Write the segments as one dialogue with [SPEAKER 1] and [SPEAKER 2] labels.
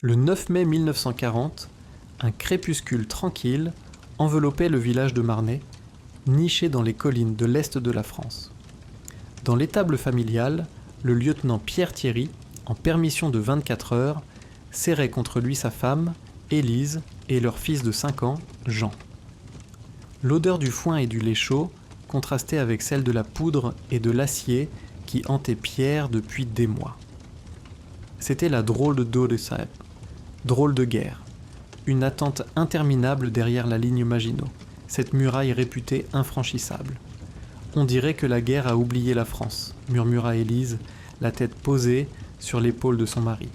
[SPEAKER 1] Le 9 mai 1940, un crépuscule tranquille enveloppait le village de Marnay, niché dans les collines de l'est de la France. Dans l'étable familiale, le lieutenant Pierre Thierry, en permission de 24 heures, serrait contre lui sa femme, Élise, et leur fils de 5 ans, Jean. L'odeur du foin et du lait chaud contrastait avec celle de la poudre et de l'acier qui hantait Pierre depuis des mois. C'était la drôle de Dodesheim, drôle de guerre, une attente interminable derrière la ligne Maginot, cette muraille réputée infranchissable. On dirait que la guerre a oublié la France, murmura Élise, la tête posée sur l'épaule de son mari.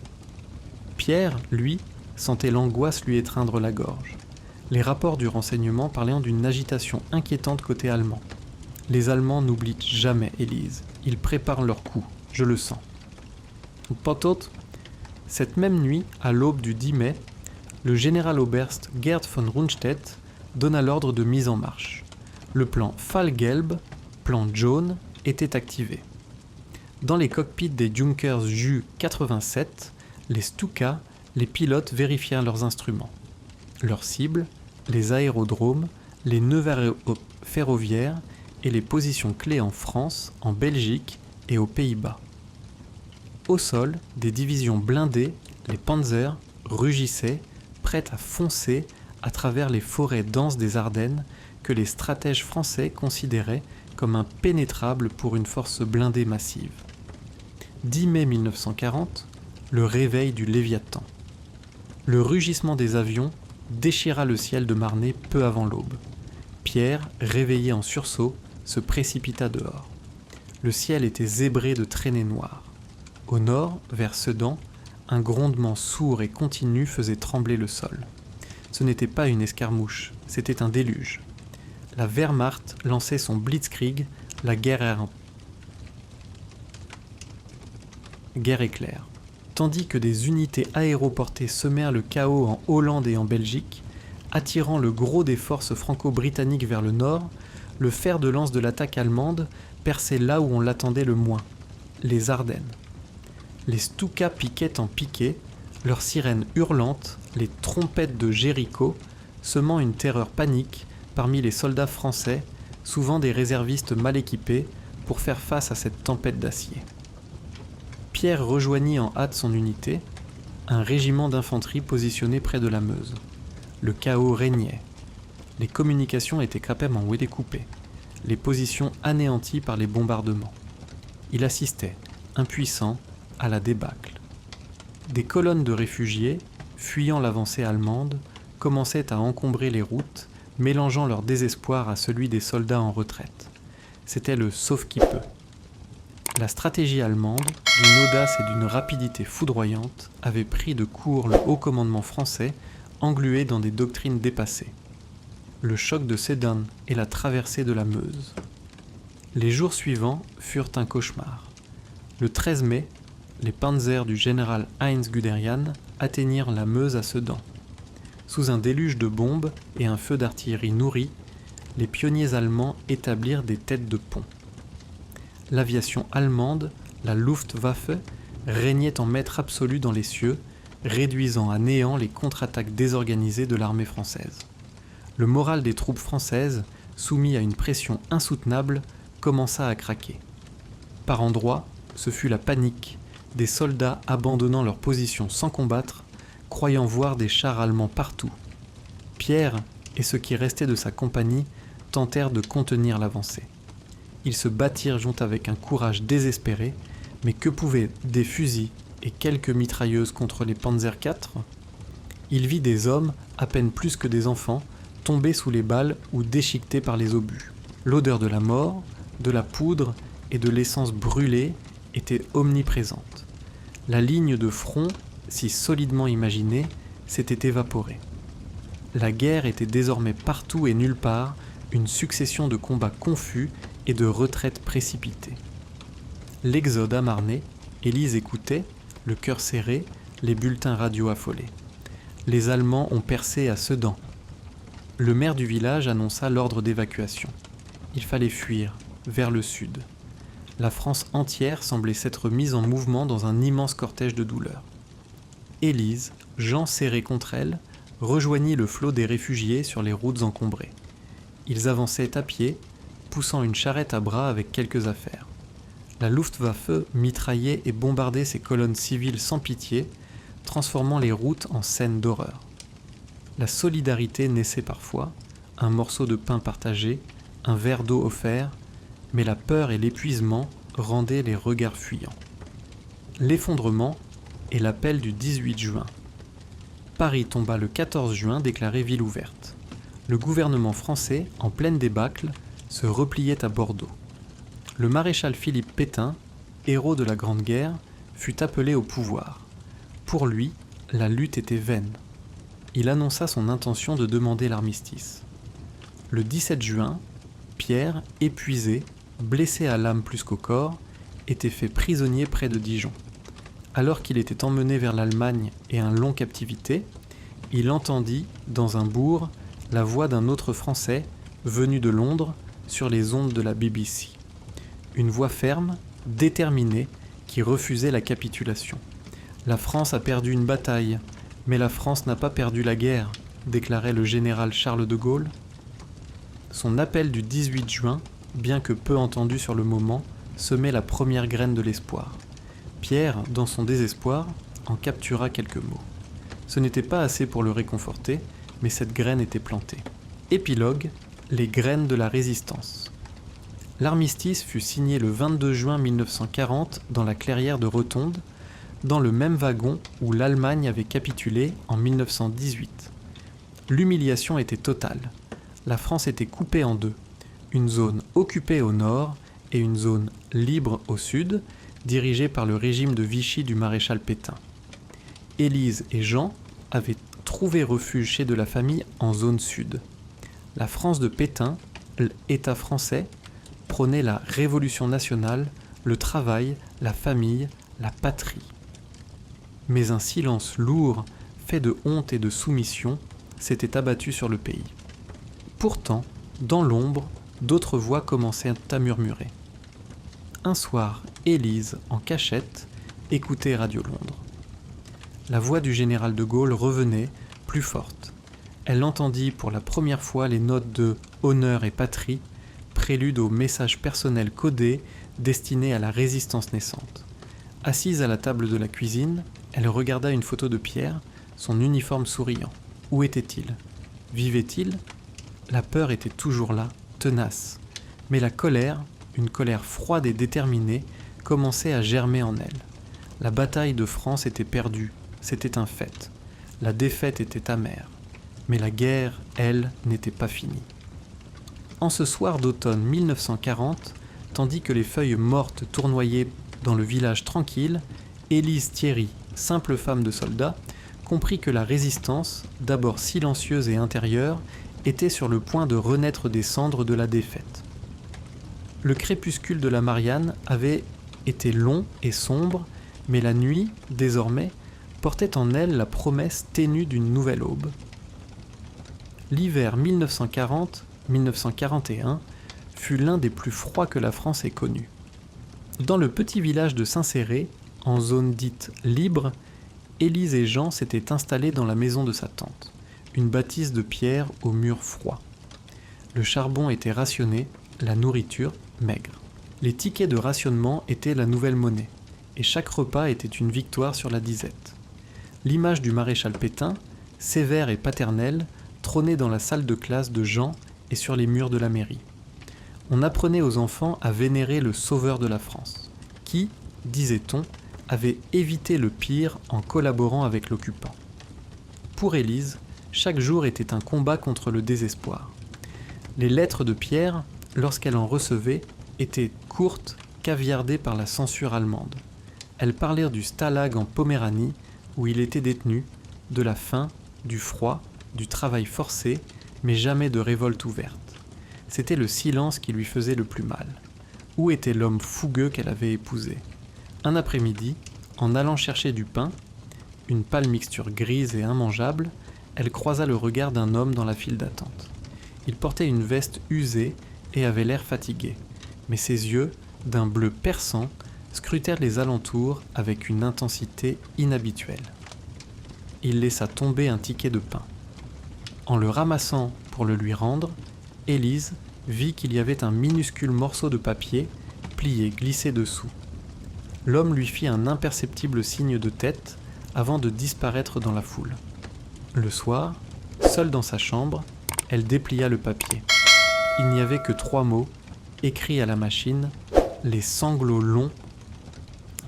[SPEAKER 1] Pierre, lui, sentait l'angoisse lui étreindre la gorge. Les rapports du renseignement parlaient d'une agitation inquiétante côté allemand. Les Allemands n'oublient jamais Élise. Ils préparent leur coup, je le sens. Potot. Cette même nuit, à l'aube du 10 mai, le général-oberst Gerd von Rundstedt donna l'ordre de mise en marche. Le plan Fallgelb, plan jaune, était activé. Dans les cockpits des Junkers Ju 87, les Stuka, les pilotes vérifièrent leurs instruments. Leurs cibles, les aérodromes, les nœuds ferroviaires et les positions clés en France, en Belgique et aux Pays-Bas. Au sol, des divisions blindées, les Panzers, rugissaient, prêtes à foncer à travers les forêts denses des Ardennes que les stratèges français considéraient comme impénétrables pour une force blindée massive. 10 mai 1940, le réveil du Léviathan. Le rugissement des avions déchira le ciel de Marnay peu avant l'aube. Pierre, réveillé en sursaut, se précipita dehors. Le ciel était zébré de traînées noires. Au nord, vers Sedan, un grondement sourd et continu faisait trembler le sol. Ce n'était pas une escarmouche, c'était un déluge. La Wehrmacht lançait son blitzkrieg, la guerre éclair. Tandis que des unités aéroportées semèrent le chaos en Hollande et en Belgique, attirant le gros des forces franco-britanniques vers le nord, le fer de lance de l'attaque allemande perçait là où on l'attendait le moins, les Ardennes. Les Stuka piquaient en piquet, leurs sirènes hurlantes, les trompettes de Jéricho, semant une terreur panique parmi les soldats français, souvent des réservistes mal équipés, pour faire face à cette tempête d'acier. Pierre rejoignit en hâte son unité, un régiment d'infanterie positionné près de la Meuse. Le chaos régnait. Les communications étaient carrément découpées, les positions anéanties par les bombardements. Il assistait, impuissant, à la débâcle. Des colonnes de réfugiés, fuyant l'avancée allemande, commençaient à encombrer les routes, mélangeant leur désespoir à celui des soldats en retraite. C'était le sauve-qui-peut. La stratégie allemande, d'une audace et d'une rapidité foudroyante, avait pris de court le haut commandement français, englué dans des doctrines dépassées. Le choc de Sedan et la traversée de la Meuse. Les jours suivants furent un cauchemar. Le 13 mai, les panzers du général Heinz Guderian atteignirent la Meuse à Sedan. Sous un déluge de bombes et un feu d'artillerie nourri, les pionniers allemands établirent des têtes de pont. L'aviation allemande, la Luftwaffe, régnait en maître absolu dans les cieux, réduisant à néant les contre-attaques désorganisées de l'armée française. Le moral des troupes françaises, soumis à une pression insoutenable, commença à craquer. Par endroits, ce fut la panique, des soldats abandonnant leur position sans combattre, croyant voir des chars allemands partout. Pierre et ce qui restait de sa compagnie tentèrent de contenir l'avancée. Ils se battirent avec un courage désespéré, mais que pouvaient des fusils et quelques mitrailleuses contre les Panzer IV ? Il vit des hommes, à peine plus que des enfants, tomber sous les balles ou déchiquetés par les obus. L'odeur de la mort, de la poudre et de l'essence brûlée était omniprésente. La ligne de front, si solidement imaginée, s'était évaporée. La guerre était désormais partout et nulle part, une succession de combats confus et de retraites précipitées. L'exode à Marnay, Élise écoutait, le cœur serré, les bulletins radio affolés. Les Allemands ont percé à Sedan. Le maire du village annonça l'ordre d'évacuation. Il fallait fuir, vers le sud. La France entière semblait s'être mise en mouvement dans un immense cortège de douleur. Élise, Jean serré contre elle, rejoignit le flot des réfugiés sur les routes encombrées. Ils avançaient à pied, poussant une charrette à bras avec quelques affaires. La Luftwaffe mitraillait et bombardait ces colonnes civiles sans pitié, transformant les routes en scènes d'horreur. La solidarité naissait parfois, un morceau de pain partagé, un verre d'eau offert, mais la peur et l'épuisement rendaient les regards fuyants. L'effondrement est l'appel du 18 juin. Paris tomba le 14 juin déclarée ville ouverte. Le gouvernement français, en pleine débâcle, se repliait à Bordeaux. Le maréchal Philippe Pétain, héros de la Grande Guerre, fut appelé au pouvoir. Pour lui, la lutte était vaine. Il annonça son intention de demander l'armistice. Le 17 juin, Pierre, épuisé, blessé à l'âme plus qu'au corps, était fait prisonnier près de Dijon. Alors qu'il était emmené vers l'Allemagne et un long captivité, il entendit, dans un bourg, la voix d'un autre Français, venu de Londres, sur les ondes de la BBC. Une voix ferme, déterminée, qui refusait la capitulation. « La France a perdu une bataille, mais la France n'a pas perdu la guerre », déclarait le général Charles de Gaulle. Son appel du 18 juin, bien que peu entendu sur le moment, semait la première graine de l'espoir. Pierre, dans son désespoir, en captura quelques mots. Ce n'était pas assez pour le réconforter, mais cette graine était plantée. Épilogue, les graines de la résistance. L'armistice fut signé le 22 juin 1940 dans la clairière de Rotonde, dans le même wagon où l'Allemagne avait capitulé en 1918. L'humiliation était totale. La France était coupée en deux, une zone occupée au nord et une zone libre au sud, dirigée par le régime de Vichy du maréchal Pétain. Élise et Jean avaient trouvé refuge chez de la famille en zone sud. La France de Pétain, l'État français, prônait la révolution nationale, le travail, la famille, la patrie. Mais un silence lourd, fait de honte et de soumission, s'était abattu sur le pays. Pourtant, dans l'ombre, d'autres voix commençaient à murmurer. Un soir, Élise, en cachette, écoutait Radio Londres. La voix du général de Gaulle revenait, plus forte. Elle entendit pour la première fois les notes de « Honneur et patrie », prélude au message personnel codé destiné à la résistance naissante. Assise à la table de la cuisine, elle regarda une photo de Pierre, son uniforme souriant. Où était-il ? Vivait-il ? La peur était toujours là, tenace. Mais la colère, une colère froide et déterminée, commençait à germer en elle. La bataille de France était perdue, c'était un fait. La défaite était amère. Mais la guerre, elle, n'était pas finie. En ce soir d'automne 1940, tandis que les feuilles mortes tournoyaient dans le village tranquille, Élise Thierry, simple femme de soldat, comprit que la résistance, d'abord silencieuse et intérieure, était sur le point de renaître des cendres de la défaite. Le crépuscule de la Marianne avait été long et sombre, mais la nuit, désormais, portait en elle la promesse ténue d'une nouvelle aube. L'hiver 1940-1941 fut l'un des plus froids que la France ait connu. Dans le petit village de Saint-Céré, en zone dite libre, Élise et Jean s'étaient installés dans la maison de sa tante, une bâtisse de pierre aux murs froids. Le charbon était rationné, la nourriture maigre. Les tickets de rationnement étaient la nouvelle monnaie, et chaque repas était une victoire sur la disette. L'image du maréchal Pétain, sévère et paternelle, trônait dans la salle de classe de Jean et sur les murs de la mairie. On apprenait aux enfants à vénérer le sauveur de la France, qui, disait-on, avait évité le pire en collaborant avec l'occupant. Pour Élise, chaque jour était un combat contre le désespoir. Les lettres de Pierre, lorsqu'elle en recevait, étaient courtes, caviardées par la censure allemande. Elles parlèrent du stalag en Poméranie, où il était détenu, de la faim, du froid, du travail forcé, mais jamais de révolte ouverte. C'était le silence qui lui faisait le plus mal. Où était l'homme fougueux qu'elle avait épousé ? Un après-midi, en allant chercher du pain, une pâle mixture grise et immangeable, elle croisa le regard d'un homme dans la file d'attente. Il portait une veste usée et avait l'air fatigué, mais ses yeux, d'un bleu perçant, scrutèrent les alentours avec une intensité inhabituelle. il laissa tomber un ticket de pain. En le ramassant pour le lui rendre, Élise vit qu'il y avait un minuscule morceau de papier plié glissé dessous. L'homme lui fit un imperceptible signe de tête avant de disparaître dans la foule. Le soir, seule dans sa chambre, elle déplia le papier. Il n'y avait que 3 mots, écrits à la machine, les sanglots longs.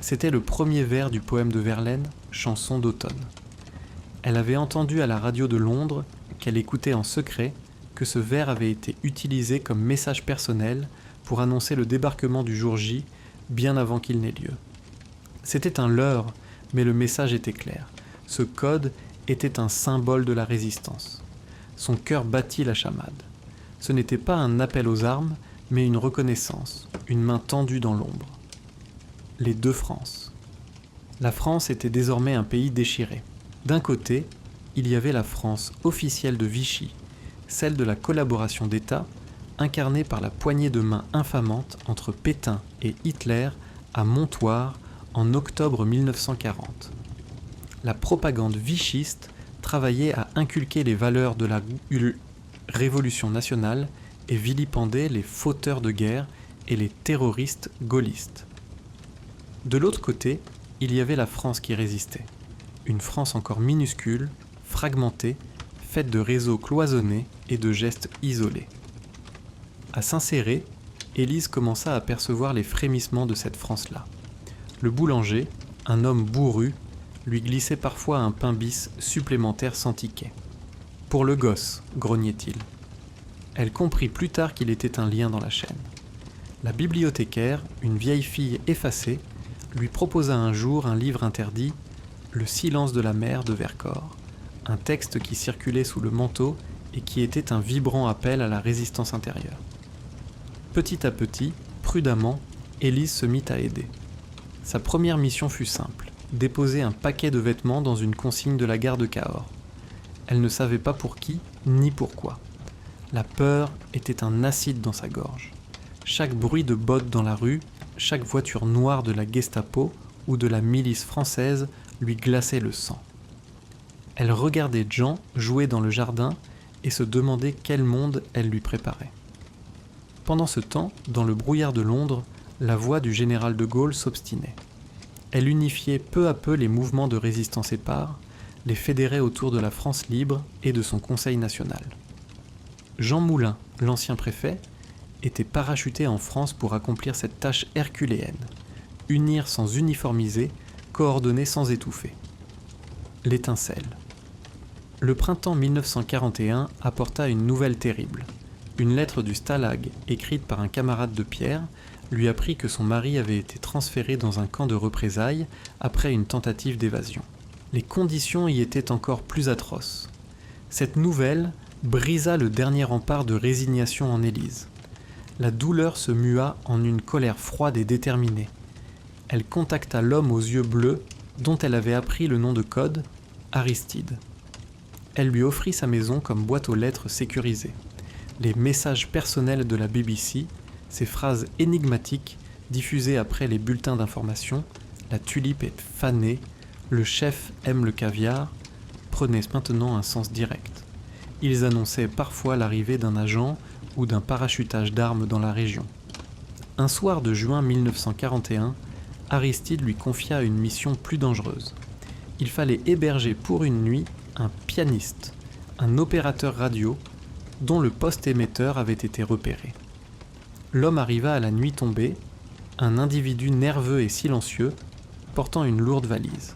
[SPEAKER 1] C'était le premier vers du poème de Verlaine, Chanson d'automne. Elle avait entendu à la radio de Londres, qu'elle écoutait en secret, que ce vers avait été utilisé comme message personnel pour annoncer le débarquement du jour J, bien avant qu'il n'ait lieu. C'était un leurre, mais le message était clair. Ce code était un symbole de la résistance. Son cœur battit la chamade. Ce n'était pas un appel aux armes, mais une reconnaissance, une main tendue dans l'ombre. Les 2 Frances. La France était désormais un pays déchiré. D'un côté, il y avait la France officielle de Vichy, celle de la collaboration d'État, incarnée par la poignée de main infamante entre Pétain et Hitler à Montoire en octobre 1940. La propagande vichiste travaillait à inculquer les valeurs de la Révolution nationale et vilipendait les fauteurs de guerre et les terroristes gaullistes. De l'autre côté, il y avait la France qui résistait. Une France encore minuscule, fragmentée, faite de réseaux cloisonnés et de gestes isolés. À s'insérer, Élise commença à percevoir les frémissements de cette France-là. Le boulanger, un homme bourru, lui glissait parfois un pain bis supplémentaire sans ticket. « Pour le gosse », grognait-il. Elle comprit plus tard qu'il était un lien dans la chaîne. La bibliothécaire, une vieille fille effacée, lui proposa un jour un livre interdit, Le silence de la mer de Vercors, un texte qui circulait sous le manteau et qui était un vibrant appel à la résistance intérieure. Petit à petit, prudemment, Élise se mit à aider. Sa première mission fut simple, déposer un paquet de vêtements dans une consigne de la gare de Cahors. Elle ne savait pas pour qui, ni pourquoi. La peur était un acide dans sa gorge. Chaque bruit de bottes dans la rue, chaque voiture noire de la Gestapo ou de la milice française lui glaçait le sang. Elle regardait Jean jouer dans le jardin et se demandait quel monde elle lui préparait. Pendant ce temps, dans le brouillard de Londres, la voix du général de Gaulle s'obstinait. Elle unifiait peu à peu les mouvements de résistance épars, les fédérait autour de la France libre et de son Conseil national. Jean Moulin, l'ancien préfet, était parachuté en France pour accomplir cette tâche herculéenne, unir sans uniformiser, coordonner sans étouffer. L'étincelle. Le printemps 1941 apporta une nouvelle terrible. Une lettre du Stalag, écrite par un camarade de Pierre, lui apprit que son mari avait été transféré dans un camp de représailles après une tentative d'évasion. Les conditions y étaient encore plus atroces. Cette nouvelle brisa le dernier rempart de résignation en Élise. La douleur se mua en une colère froide et déterminée. Elle contacta l'homme aux yeux bleus, dont elle avait appris le nom de code, Aristide. Elle lui offrit sa maison comme boîte aux lettres sécurisée. Les messages personnels de la BBC, ces phrases énigmatiques diffusées après les bulletins d'information, la tulipe est fanée, le chef aime le caviar, prenaient maintenant un sens direct. Ils annonçaient parfois l'arrivée d'un agent ou d'un parachutage d'armes dans la région. Un soir de juin 1941, Aristide lui confia une mission plus dangereuse. Il fallait héberger pour une nuit un pianiste, un opérateur radio, dont le poste émetteur avait été repéré. L'homme arriva à la nuit tombée, un individu nerveux et silencieux, portant une lourde valise.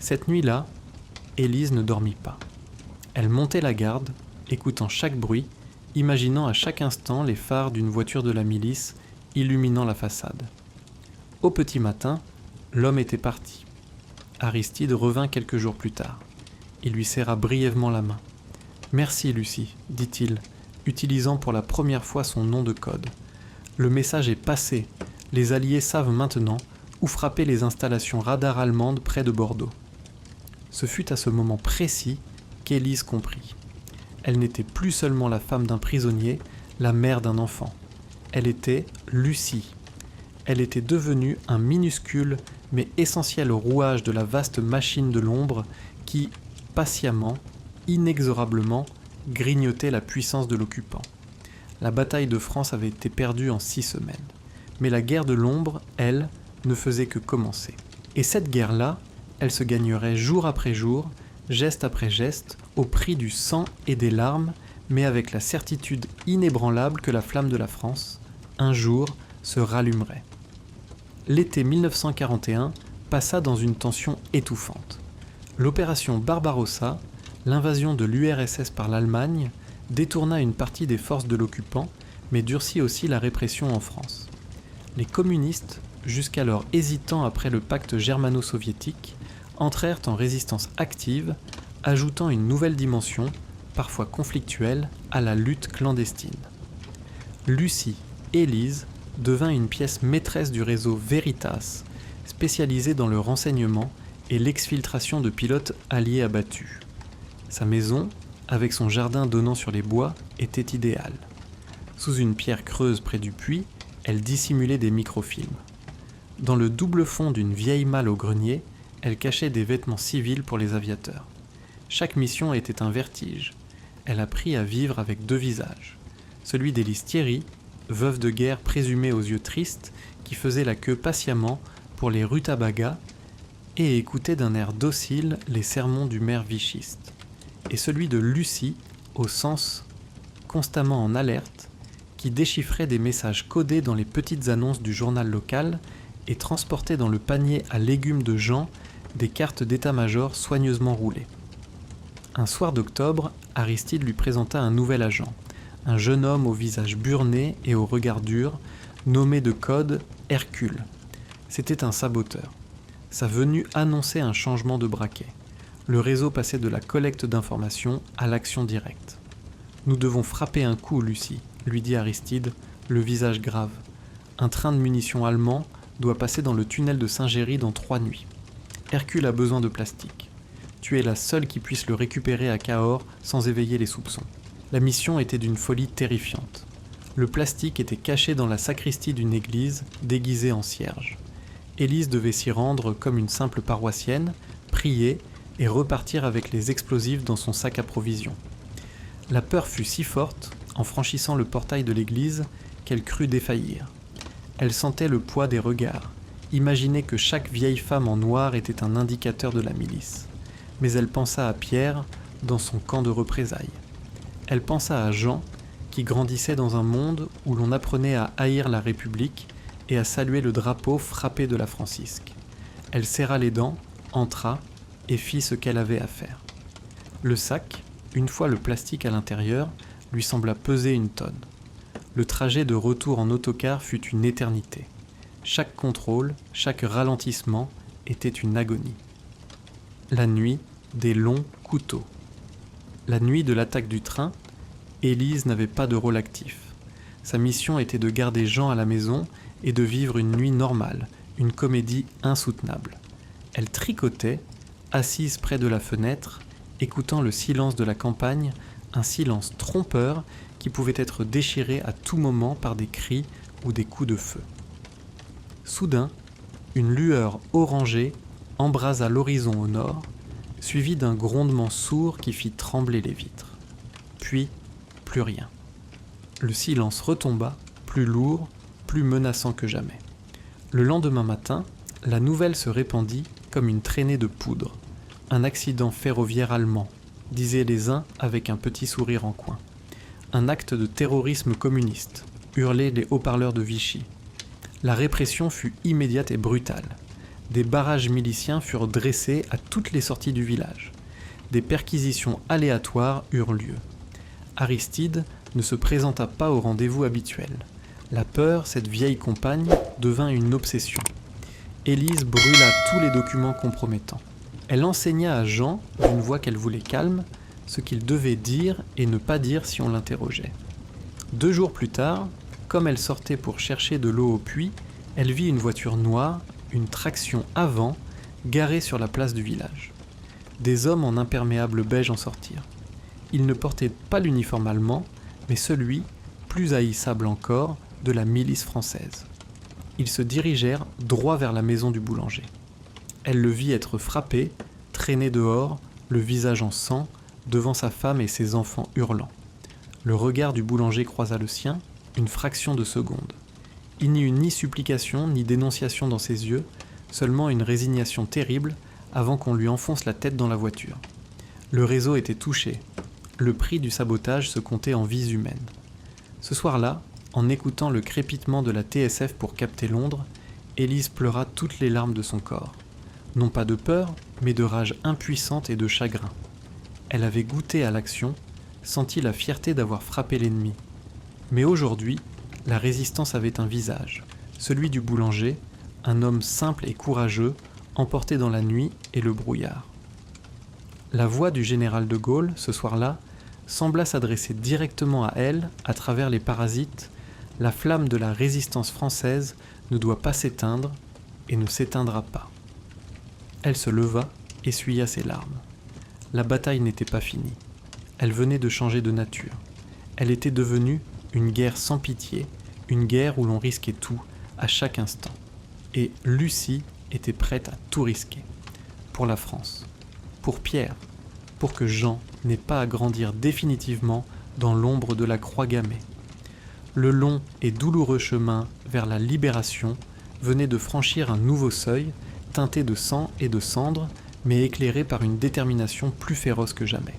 [SPEAKER 1] Cette nuit-là, Élise ne dormit pas. Elle montait la garde, écoutant chaque bruit, imaginant à chaque instant les phares d'une voiture de la milice illuminant la façade. Au petit matin, l'homme était parti. Aristide revint quelques jours plus tard. Il lui serra brièvement la main. « Merci, Lucie, dit-il, utilisant pour la première fois son nom de code. Le message est passé. Les Alliés savent maintenant où frapper les installations radar allemandes près de Bordeaux. » Ce fut à ce moment précis qu'Élise comprit. Elle n'était plus seulement la femme d'un prisonnier, la mère d'un enfant. Elle était Lucie. Elle était devenue un minuscule mais essentiel rouage de la vaste machine de l'ombre qui, patiemment, inexorablement, grignoter la puissance de l'occupant. La bataille de France avait été perdue en 6 semaines. Mais la guerre de l'ombre, elle, ne faisait que commencer. Et cette guerre-là, elle se gagnerait jour après jour, geste après geste, au prix du sang et des larmes, mais avec la certitude inébranlable que la flamme de la France, un jour, se rallumerait. L'été 1941 passa dans une tension étouffante. L'opération Barbarossa, l'invasion de l'URSS par l'Allemagne, détourna une partie des forces de l'occupant, mais durcit aussi la répression en France. Les communistes, jusqu'alors hésitants après le pacte germano-soviétique, entrèrent en résistance active, ajoutant une nouvelle dimension, parfois conflictuelle, à la lutte clandestine. Lucie, Élise, devint une pièce maîtresse du réseau Veritas, spécialisé dans le renseignement et l'exfiltration de pilotes alliés abattus. Sa maison, avec son jardin donnant sur les bois, était idéale. Sous une pierre creuse près du puits, elle dissimulait des microfilms. Dans le double fond d'une vieille malle au grenier, elle cachait des vêtements civils pour les aviateurs. Chaque mission était un vertige. Elle apprit à vivre avec 2 visages. Celui d'Élise Thierry, veuve de guerre présumée aux yeux tristes, qui faisait la queue patiemment pour les rutabagas et écoutait d'un air docile les sermons du maire vichiste. Et celui de Lucie, au sens constamment en alerte, qui déchiffrait des messages codés dans les petites annonces du journal local et transportait dans le panier à légumes de Jean des cartes d'état-major soigneusement roulées. Un soir d'octobre, Aristide lui présenta un nouvel agent, un jeune homme au visage burné et au regard dur, nommé de code Hercule. C'était un saboteur. Sa venue annonçait un changement de braquet. Le réseau passait de la collecte d'informations à l'action directe. « Nous devons frapper un coup, Lucie », lui dit Aristide, le visage grave. « Un train de munitions allemand doit passer dans le tunnel de Saint-Géry dans 3 nuits. Hercule a besoin de plastique. Tu es la seule qui puisse le récupérer à Cahors sans éveiller les soupçons. » La mission était d'une folie terrifiante. Le plastique était caché dans la sacristie d'une église, déguisée en cierge. Élise devait s'y rendre comme une simple paroissienne, prier et repartir avec les explosifs dans son sac à provisions. La peur fut si forte, en franchissant le portail de l'église, qu'elle crut défaillir. Elle sentait le poids des regards, imaginait que chaque vieille femme en noir était un indicateur de la milice. Mais elle pensa à Pierre, dans son camp de représailles. Elle pensa à Jean, qui grandissait dans un monde où l'on apprenait à haïr la République et à saluer le drapeau frappé de la Francisque. Elle serra les dents, entra et fit ce qu'elle avait à faire. Le sac, une fois le plastique à l'intérieur, lui sembla peser 1 tonne. Le trajet de retour en autocar fut une éternité. Chaque contrôle, chaque ralentissement était une agonie. La nuit, des longs couteaux. La nuit de l'attaque du train, Élise n'avait pas de rôle actif. Sa mission était de garder Jean à la maison et de vivre une nuit normale, une comédie insoutenable. Elle tricotait, assise près de la fenêtre, écoutant le silence de la campagne, un silence trompeur qui pouvait être déchiré à tout moment par des cris ou des coups de feu. Soudain, une lueur orangée embrasa l'horizon au nord, suivi d'un grondement sourd qui fit trembler les vitres. Puis, plus rien. Le silence retomba, plus lourd, plus menaçant que jamais. Le lendemain matin, la nouvelle se répandit comme une traînée de poudre. Un accident ferroviaire allemand, disaient les uns avec un petit sourire en coin. Un acte de terrorisme communiste, hurlaient les haut-parleurs de Vichy. La répression fut immédiate et brutale. Des barrages miliciens furent dressés à toutes les sorties du village. Des perquisitions aléatoires eurent lieu. Aristide ne se présenta pas au rendez-vous habituel. La peur, cette vieille compagne, devint une obsession. Élise brûla tous les documents compromettants. Elle enseigna à Jean, d'une voix qu'elle voulait calme, ce qu'il devait dire et ne pas dire si on l'interrogeait. 2 jours plus tard, comme elle sortait pour chercher de l'eau au puits, elle vit une voiture noire, une traction avant, garée sur la place du village. Des hommes en imperméable beige en sortirent. Ils ne portaient pas l'uniforme allemand, mais celui, plus haïssable encore, de la milice française. Ils se dirigèrent droit vers la maison du boulanger. Elle le vit être frappé, traîné dehors, le visage en sang, devant sa femme et ses enfants hurlant. Le regard du boulanger croisa le sien, une fraction de seconde. Il n'y eut ni supplication ni dénonciation dans ses yeux, seulement une résignation terrible avant qu'on lui enfonce la tête dans la voiture. Le réseau était touché. Le prix du sabotage se comptait en vies humaines. Ce soir-là, en écoutant le crépitement de la TSF pour capter Londres, Élise pleura toutes les larmes de son corps. Non pas de peur, mais de rage impuissante et de chagrin. Elle avait goûté à l'action, senti la fierté d'avoir frappé l'ennemi. Mais aujourd'hui, la résistance avait un visage, celui du boulanger, un homme simple et courageux, emporté dans la nuit et le brouillard. La voix du général de Gaulle, ce soir-là, sembla s'adresser directement à elle, à travers les parasites. La flamme de la résistance française ne doit pas s'éteindre et ne s'éteindra pas. Elle se leva, essuya ses larmes. La bataille n'était pas finie. Elle venait de changer de nature. Elle était devenue une guerre sans pitié, une guerre où l'on risquait tout, à chaque instant. Et Lucie était prête à tout risquer. Pour la France. Pour Pierre. Pour que Jean n'ait pas à grandir définitivement dans l'ombre de la croix gammée. Le long et douloureux chemin vers la libération venait de franchir un nouveau seuil, teinté de sang et de cendres, mais éclairé par une détermination plus féroce que jamais.